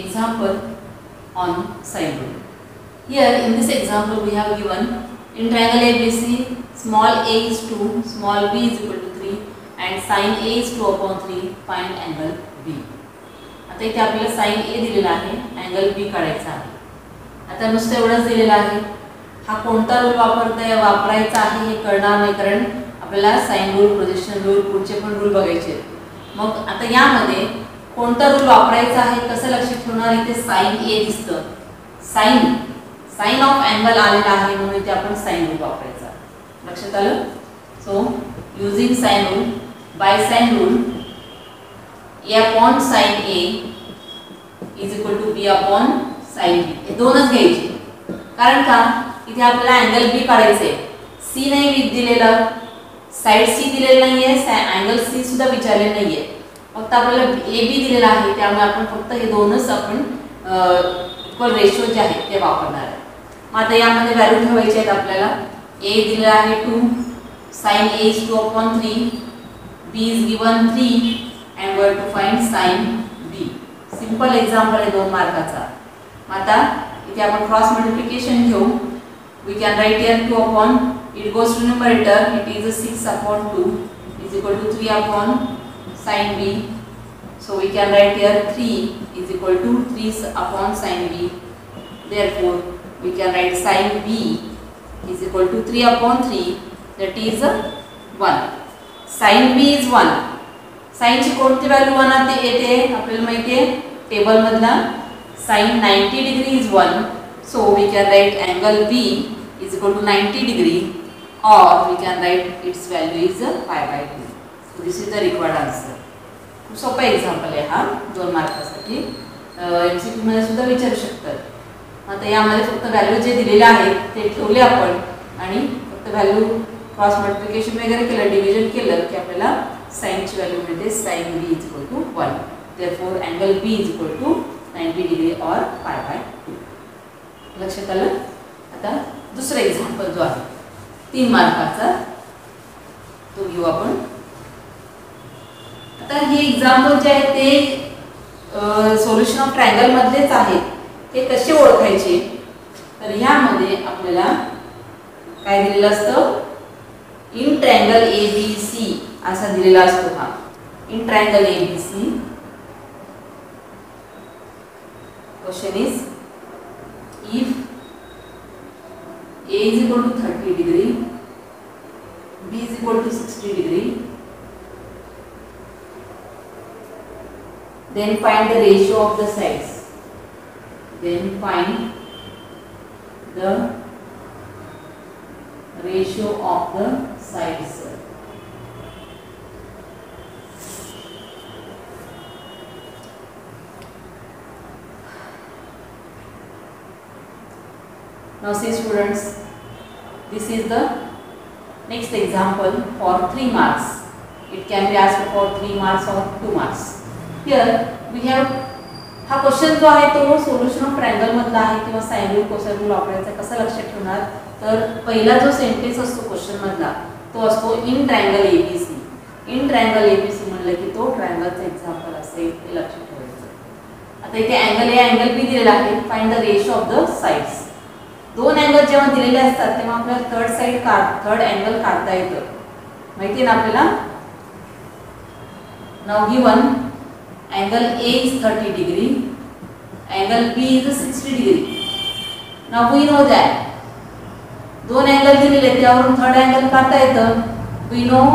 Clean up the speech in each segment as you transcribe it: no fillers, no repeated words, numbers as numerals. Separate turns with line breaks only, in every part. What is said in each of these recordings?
example on sine rule. Here in this example we have given in triangle ABC small a is 2, small b is equal to 3 and sin a is 2 upon 3, find angle B. आता इथे आपल्याला sin A दिलेला आहे, angle B काढायचा आहे. आता नुसतं एवढंच दिलेलं आहे. हा कोणता रूल वापरायचा आहे हे कळणार नाही, कारण आपल्याला साइन रूल, प्रोजेक्शन रूल, पुढचे पण रूल बघायचे. मग आता यामध्ये कोणता रूल वापरायचा आहे कसं लक्षात ठेवणार. इथे sin A दिसतं, साइन ऑफ अँगल आलेला आहे म्हणून इथे आपण साइन रूल वापरायचा. लक्षात आलं. So using sine rule, by sine rule a upon sin A is equal to b upon sin B. हे दोनच घ्यायचे, कारण का इथे आपल्याला अँगल B काढायचे. C नाही दिलेलं, साइड C दिलेलं नाहीये, अँगल C सुद्धा विचारले नाहीये, फक्त आपल्याला AB दिलेला आहे. त्यामुळे आपण फक्त हे दोनच आपण इक्वल रेशो जे आहेत ते वापरणार आहे. मग आता यामध्ये व्हॅल्यू ठेवायचे आहेत आपल्याला. A दिलेला आहे 2, sin A is 2 upon 3, B is given 3 and we have to find sin B. Simple example आहे 2 मार्काचा. आता इथे आपण क्रॉस मल्टिप्लिकेशन घेऊ. We can write here 2 upon, it goes to numerator, it is a 6 upon 2 is equal to 3 upon sin B. So we can write here 3 is equal to 3 upon sin B. Therefore we can write sin B is equal to 3 upon 3, that is 1. sin B is 1. sin ची कोणती value 1 येते आपल्याला माहिती आहे table मधला. sin 90 degree is 1, so we can write angle B is equal to 90 degree, or we can write its value is pi by 2. So this is the required answer. खूप सोपा example आहे हा 2 मार्कासाठी. MCQ मध्ये सुद्धा विचारू शकतात. आता यामध्ये फक्त व्हॅल्यू जे दिलेले आहेत ते ठेवले आपण आणि फक्त व्हॅल्यू क्रॉस मल्टिप्लिकेशन वगैरे केलं, डिव्हिजन केलं की आपल्याला sin ची व्हॅल्यू मिळते sin B is equal to 1. Therefore angle B is equal to 90 degree or pi by 2. लक्षात आलं. आता दुसरा एक्झाम्पल जो आहे 3 मार्काचा तो घेऊ आपण. आता हे एक्झाम्पल जे आहे ते सोल्युशन ऑफ ट्रायंगल मधलेच आहेत. ते कसे ओळखायचे तर ह्यामध्ये आपल्याला काय दिलेलं असतं, इन ट्रायंगल ABC असा दिलेला असतो. हा in triangle ABC question is if A is equal to 30 degree, B is equal to 60 degree, then find the ratio of the sides. Then find the ratio of the sides. Now see students, this is the next example for 3 marks. It can be asked for 3 marks or 2 marks. Here we have हा question जो आहे तो solution of triangle मधला आहे किंवा sine rule, cosine rule वापरायचा. कसं लक्षात ठेवणार तर पहिला जो सेंटेन्स असतो क्वेश्चन मधला तो असतो in triangle ABC. In triangle ABC म्हणलं की तो ट्रायंगलचा एक्झाम्पल असेल हे लक्षात ठेवायचं. आता इथे अँगल A अँगल B दिलेला आहे. Find the ratio of the sides. 2 angle जेव्हा दिलेले असतात तेव्हा आपल्याला थर्ड अँगल काढता येतं, माहिती आहे ना आपल्याला. Now given angle A is 30 degree, angle B is 60 degree. Now we know that 2 angle दिलेले त्यावरून थर्ड अँगल काढता येतं. We know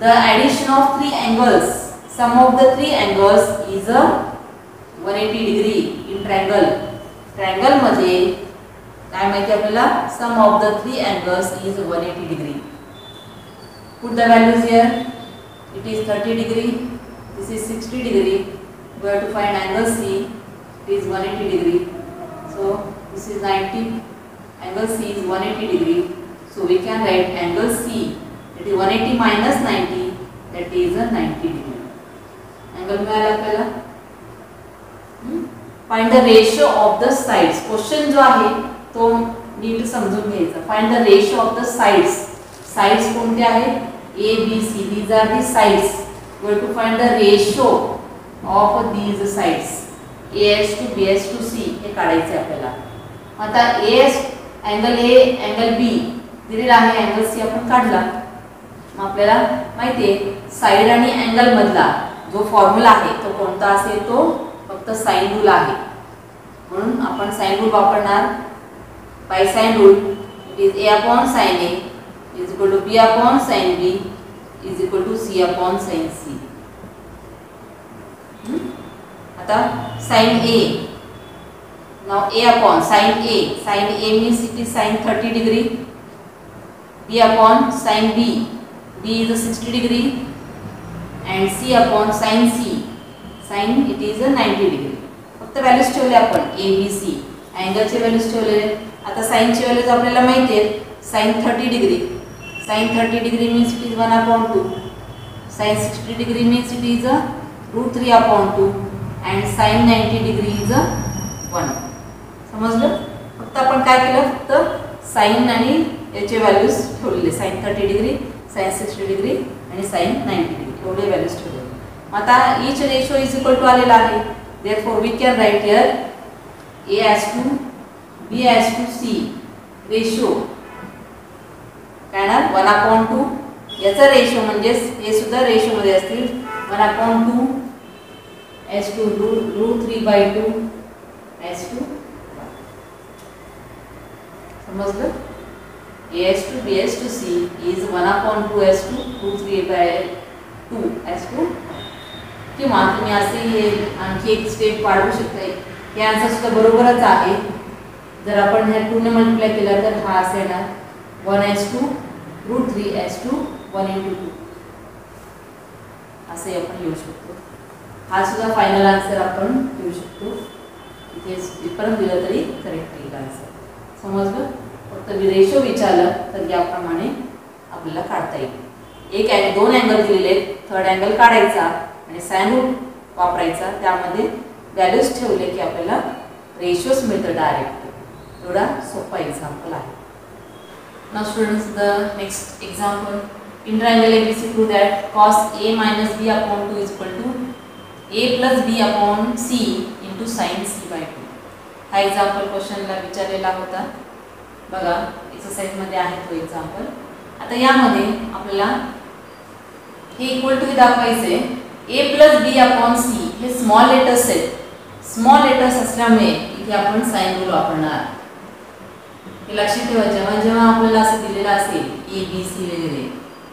the addition of 3 angles, sum of the 3 angles is a 180 degree in triangle. Triangle मध्ये काय माहिती आपल्याला, सम of the 3 angles is 180 degree. Put the values here. It is 30 degree, this is 60 degree. We have to find angle C, it is 180 degree. So this is 90, angle C is 180 degree. So we can write angle C, that is 180 minus 90, that is a 90 degree. Angle मिळाला आपल्याला. Find the ratio of the sides. Question जो आहे तो नीट समजून घ्यायचा. Find the ratio of the sides. Sides कोणते आहेत? A, B, C. These are the sides. We have to find the ratio of these sides AS to BS to C हे काढायचे आपल्याला. आता AS angle A angle B दिलेला आहे, angle C आपण काढला. मग आपल्याला माहिती आहे साइड आणि अँगल मधला जो फॉर्म्युला आहे तो कोणता असेल, तो फक्त साइन रूल आहे. म्हणून आपण साइन रूल वापरणार. Bye sine rule it is A upon sin A is equal to B upon sin B is equal to C upon sin C. आता sin A, now A upon sin A means it is sin 30 degree. B upon sin B is a 60 degree, and C upon sin sin it is a 90 degree. फक्त values ठेवले आपण A B C, अँगलचे values ठेवले. आता sin चे values आपल्याला माहिती आहेत. sin 30 degree, sin 30 degree means it is 1 upon 2. sin 60 degree means it is a root 3 upon 2, and sin 90 degree is a 1. समजलं? फक्त आपण काय केलं, फक्त sin आणि याचे व्हॅल्यूज ठेवलेले. sin 30 डिग्री, sin 60 डिग्री आणि sin 90 डिग्री एवढे व्हॅल्यूज ठेवले. आता each ratio is equal to आलेला आहे. Therefore we can write here A as to B as to C ratio काय ना 1 upon 2. याचा रेशो म्हणजे हे सुद्धा रेशो मध्ये असतील. 1 upon 2 as to root 3 by 2 as to समजलं. A as to B as to C is 1 upon 2 as to root 3 by 2 as to. किंवा तुम्ही असे हे आणखी एक स्टेप वाढवू शकता. हे आन्सर सुद्धा बरोबरच आहे. जर आपण ह्या 2 ने मल्टिप्लाय केला तर हा असे येणार 1 as to root 3 as to 1 into 2 असे आपण लिहू शकतो. हा सुद्धा फायनल आन्सर आपण लिहू शकतो. इथे परत दिलं तरी करेक्ट येईल आन्सर. समजलं? फक्त रेशो विचारलं तर याप्रमाणे आपल्याला काढता येईल. एक दोन अँगल दिलेले आहेत, थर्ड अँगल काढायचा आणि साइन रूल वापरायचा. त्यामध्ये व्हॅल्यूज ठेवले की आपल्याला रेशोज मिळतं डायरेक्ट. एवढा सोपा एक्झाम्पल आहे. Now students, the next example. In triangle ABC prove that cos A minus B upon 2 is equal to A plus B upon C into sin C by 2. हा example क्वेश्चनला विचारलेला होता. बघा exercise मध्ये आहे तो एक्झाम्पल. आता यामध्ये आपल्याला हे इक्वल टू दाखवायचे. A plus B upon C हे स्मॉल लेटर्स आहेत. स्मॉल लेटर्स असल्यामुळे इथे आपण साइन रूल वापरणार. हे लक्षात ठेवा. जेव्हा जेव्हा आपल्याला असं दिलेलं असेल A B C वगैरे,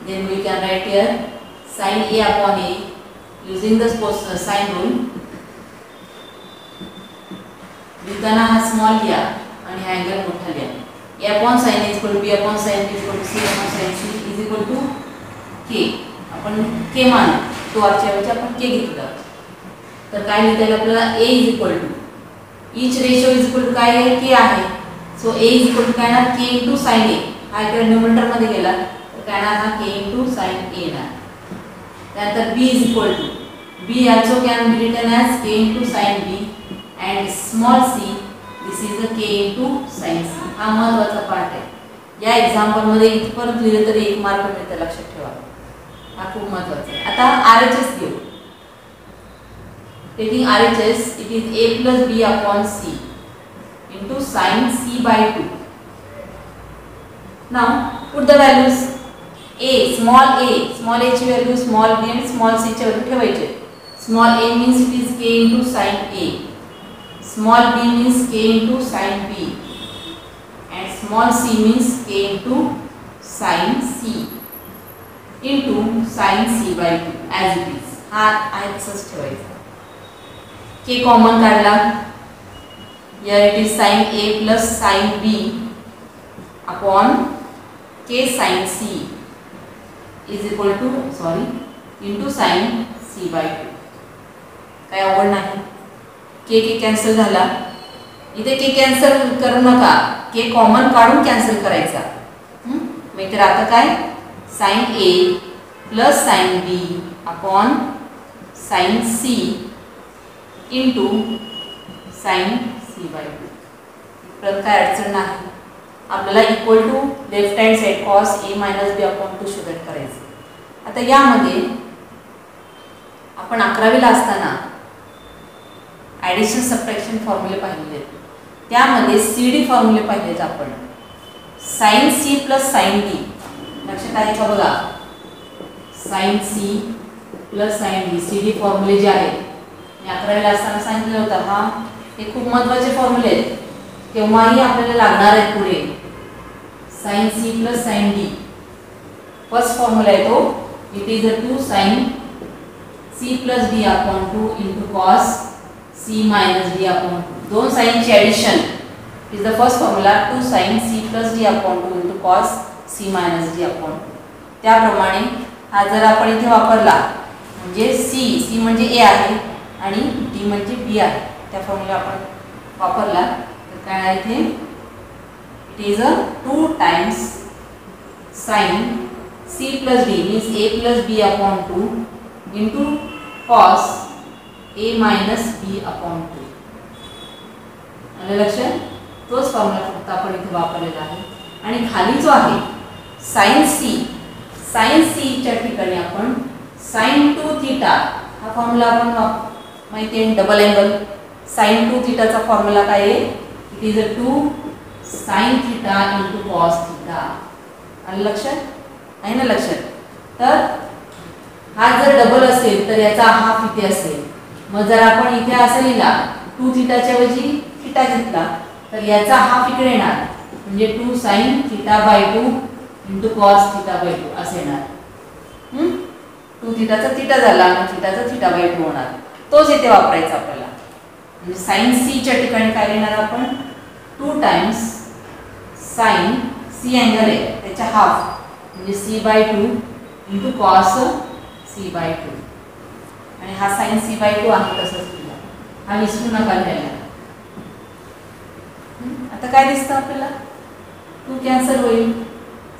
then we can write here sin A upon A using the sign rule. लिहिताना हा स्मॉल लिहा आणि हा अँगल मोठा लिहा. A upon sin A is equal to B upon sin B is equal to C upon sin C is equal to K. आपण K मान तो आजच्या आपण K घेतलं तर काय लिहिता येईल आपल्याला A is equal to each ratio is equal to काय आहे K आहे. So A is equal to काय ना K into sin A. हा इकडे न्यूमरेटर मध्ये गेला तर काय ना हा K into sin A ना. त्यानंतर B is equal to B also can be written as K into sin B and small c this is a K into sin C. हा महत्त्वाचा पार्ट आहे. या एक्झाम्पल मध्ये इथपर्यंत लिहिलं तरी 1 मार्क मिळतं. लक्षात ठेवा. हा खूप महत्त्वाचा आहे. आता RHS घेऊ. Taking RHS it is A plus B upon C into sin C by 2. Now put the values. small a ची व्हॅल्यू स्मॉल b आणि स्मॉल c ची व्हॅल्यू ठेवायची. Small a means it is K into sin A. Small b means K into sin B and small c means K into sin C into sin C by 2 as it is. हा आहे तसंच ठेवायचा. K common काढला. Here it is sin A plus sin B upon K sin C is equal to into sin C by 2. काय अवघड नाही. K cancel झाला. इथे K कॅन्सल करू नका. K कॉमन काढून कॅन्सल करायचा. मग तर आता काय sin A plus sin B upon sin C into sin C by 2. परत काय अडचण नाही. आपल्याला equal to left hand side cos A minus B upon 2 शोधायचं करायचं. आता यामध्ये आपण 11वीला असताना ॲडिशन सबट्रॅक्शन फॉर्म्युले पाहिलेले आहेत. त्यामध्ये CD फॉर्म्युले पाहिलेत आपण. Sine C plus sine D लक्षात आहे का बघा. Sine C plus sine D CD फॉर्म्युले जे आहेत मी 11वीला असताना सांगितलं होतं. हा हे खूप महत्त्वाचे फॉर्म्युले आहेत, केव्हाही आपल्याला लागणार आहेत पुढे. Sine C plus sine D first formula आहे तो. It is 2 sine C plus D upon 2 into cos C minus D upon 2. दोन साइनची addition is the first formula. 2 sine C plus D upon 2 into cos C minus D upon 2. त्याप्रमाणे हा जर आपण इथे वापरला म्हणजे C म्हणजे A आहे आणि D म्हणजे B आहे, त्या फॉर्म्युला आपण वापरला तर काय आहे इथे. It is 2 times sign C plus D means A plus B upon 2 into cos A minus B upon 2. आलं लक्षात. तोच फॉर्म्युला फक्त आपण इथे वापरलेला आहे. आणि खाली जो आहे साइन C च्या ठिकाणी आपण साइन 2 थीटा हा फॉर्म्युला आपण माहिती आहे. डबल अँगल साइन 2 थीटाचा फॉर्म्युला काय आहे. It is 2 sine theta into cos theta. आलं लक्षात आहे ना लक्षात. तर हा जर डबल असेल तर याचा हाफ इथे असेल. मग जर आपण इथे असं लिहिला 2 थीटाच्या ऐवजी थीटा घेतला तर याचा हाफ इकडे येणार म्हणजे 2 sine theta by 2 into cos theta by 2 असे येणार. 2 थीटाचा थीटा झाला मग थीटाचा थीटा बाय 2 होणार. तोच इथे वापरायचा आपल्याला. म्हणजे साइन C च्या ठिकाणी काय लिहिणार आपण 2 टाइम्स साइन C अँगल आहे त्याच्या हाफ म्हणजे C by 2 into cos C by 2. आणि हा साइन C बाय 2 आहे तसंच लिहिला. हा विसरू नका लिहायला. आता काय दिसतं आपल्याला 2 कॅन्सल होईल.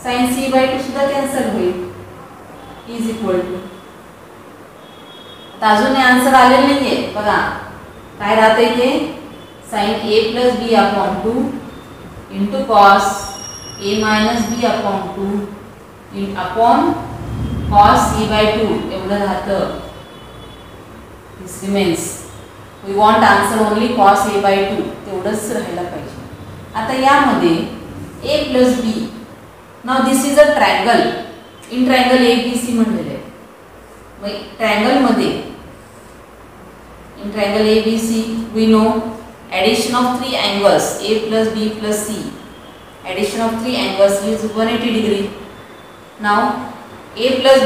साइन C बाय 2 सुद्धा कॅन्सल होईल. इज इक्वल टू आता अजून आन्सर आलेलं नाहीये बघा. काय राहतं इथे sine A plus B upon 2 into cos A minus B upon 2 upon cos C by 2 एवढं राहतं. This remains. We want answer only cos A by 2 तेवढंच राहायला पाहिजे. आता यामध्ये A प्लस B नाव this is a triangle. In triangle ABC म्हणलेलं आहे. मग ट्रायंगलमध्ये in triangle ABC we know addition of 3 angles A plus B plus C. Addition of 3 angles is 180 degree. Now A plus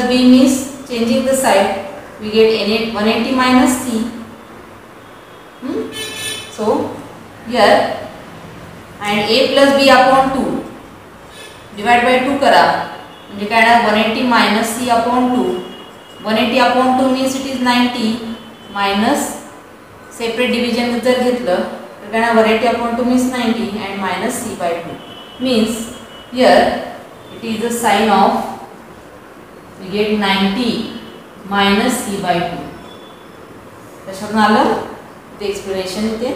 B means changing the side. We get 180 minus C. So here and A plus B upon 2 divide by 2 करा म्हणजे काय ना 180 minus C upon 2. 180 upon 2 means it is 90 minus separate division जर घेतलं तर काय ना 180 upon 2 means 90 and minus C by 2 means here it is the sign of we get 90 minus C by 2. त्याच्यातून आलं ते एक्सप्लेनेशन इथे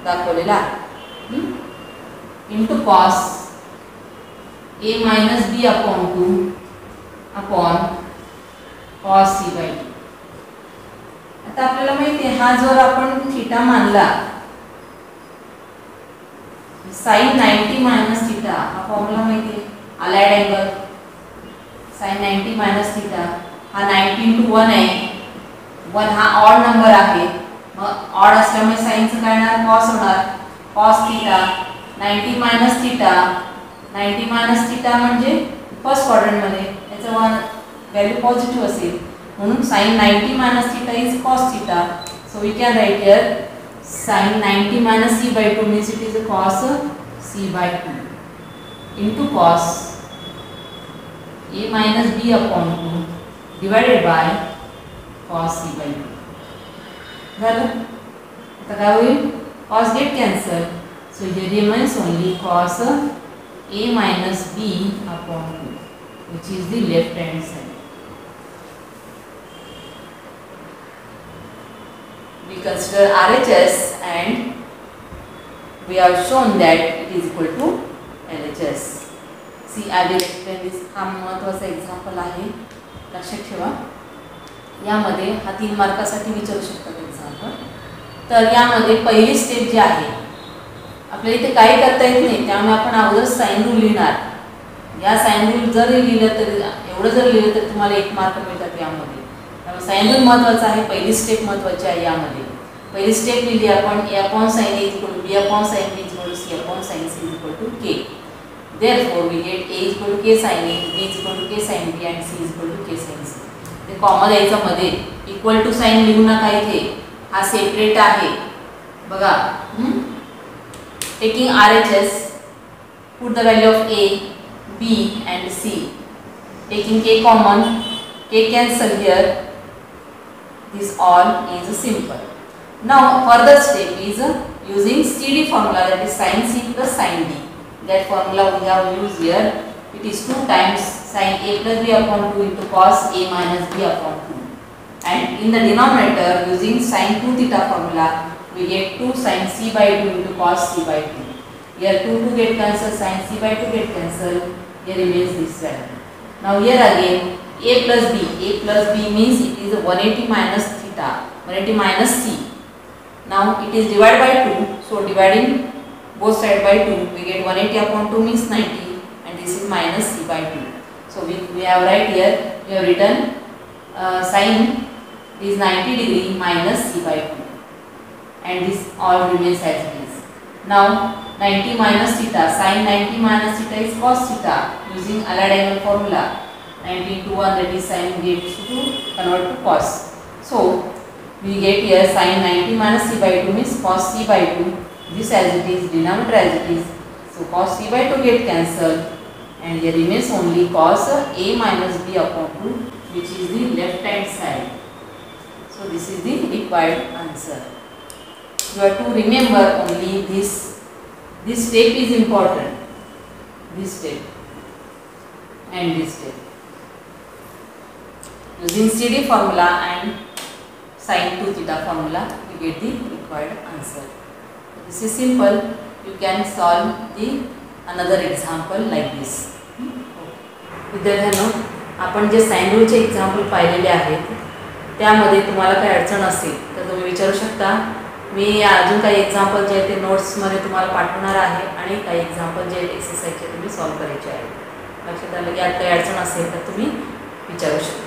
दाखवलेलं आहे. Into cos A minus B upon 2 upon cos C by 2. आता आपल्याला माहिती आहे हा जर आपण थीटा मानला साइन 90 मायनस थीटा हा फॉर्म्युला माहिती आहे. Allied angle sine 90 minus theta हा 90 इंटू 1 आहे. 1 हा ऑड नंबर आहे. मग ऑड असल्यामुळे साइनचं काय होणार कॉस होणार. Cos theta 90 minus theta 90 minus theta म्हणजे फर्स्ट क्वाड्रंटमध्ये याचं व्हॅल्यू पॉझिटिव्ह असेल म्हणून sine 90 minus theta is cos theta. So we can write here sine 90 minus C by 2 means it is a cos C by 2 into cos A minus B upon 2 divided by cos C by 2. झालं. आता काय होईल cos get cancel. So here remains only cos A minus B upon 2 which is the left hand side. We consider RHS and we have shown that it is equal to LHS. See, I will explain this. हा महत्त्वाचा example आहे लक्षात ठेवा. यामध्ये हा 3 मार्कासाठी विचारू शकतात example. तर यामध्ये पहिली स्टेप जी आहे, आपल्याला इथे काही करता येत नाही, त्यामुळे आपण अगोदर साइन रूल लिहिणार. या साइन रूल जर लिहिलं तरी, एवढं जर लिहिलं तर तुम्हाला 1 मार्क मिळतात यामध्ये. त्यामुळे साइन रूल महत्त्वाचा आहे, पहिली स्टेप महत्त्वाची आहे. यामध्ये पहिली स्टेप लिहिली आपण, a upon sin a is equal to b upon sin b is equal to c upon sin c is equal to k. Therefore we get a is equal to k sin a, b is equal to k sin b and c is equal to k sin c. ते common द्यायचं मध्ये, equal to sign लिहू नका इथे, हा separate आहे बघा. Taking RHS, put the value of a, b and c. Taking k common, k cancel here. This all is simple. Now further step is using CD formula, that is sin c plus sin d. That formula we have used here. It is 2 times sin a plus b upon 2 into cos a minus b upon 2. And in the denominator, using sin 2 theta formula, we get 2 sin c by 2 into cos c by 2. Here 2 get cancelled, sin c by 2 get cancelled. Here remains this value. Now here again a plus b. A plus b means it is 180 minus theta, 180 minus c. Now it is divided by 2, so dividing both sides by 2, we get 180 upon 2 means 90, and this is minus c by 2. So we have right here, we have written sin is 90 degree minus c by 2, and this all remains as it is. Now 90 minus theta, sin 90 minus theta is cos theta, using allied angle formula. 90 into 1, that is sin, gets to convert to cos. So we get here sin 90 minus c by 2 means cos c by 2. This as it is, denominator as it is. So cos c by 2 get cancelled, and here remains only cos a minus b upon 2, which is the left hand side. So this is the required answer. You have to remember only this. This step is important. This step and this step. Using CD formula and sin 2 theta formula, we get the required answer. This is simple. You can solve the another example like this. विद्यार्थ्यांनो, आपण जे sign रूलचे example पाहिलेले आहेत त्यामध्ये तुम्हाला काही अडचण असेल तर तुम्ही विचारू शकता. मी अजून काही एक्झाम्पल जे आहेत ते नोट्समध्ये तुम्हाला पाठवणार आहे, आणि काही एक्झाम्पल जे एक्सरसाइजचे तुम्ही सॉल्व करायचे आहे. लक्षात आलं की यात काही अडचण असेल तर तुम्ही विचारू शकता.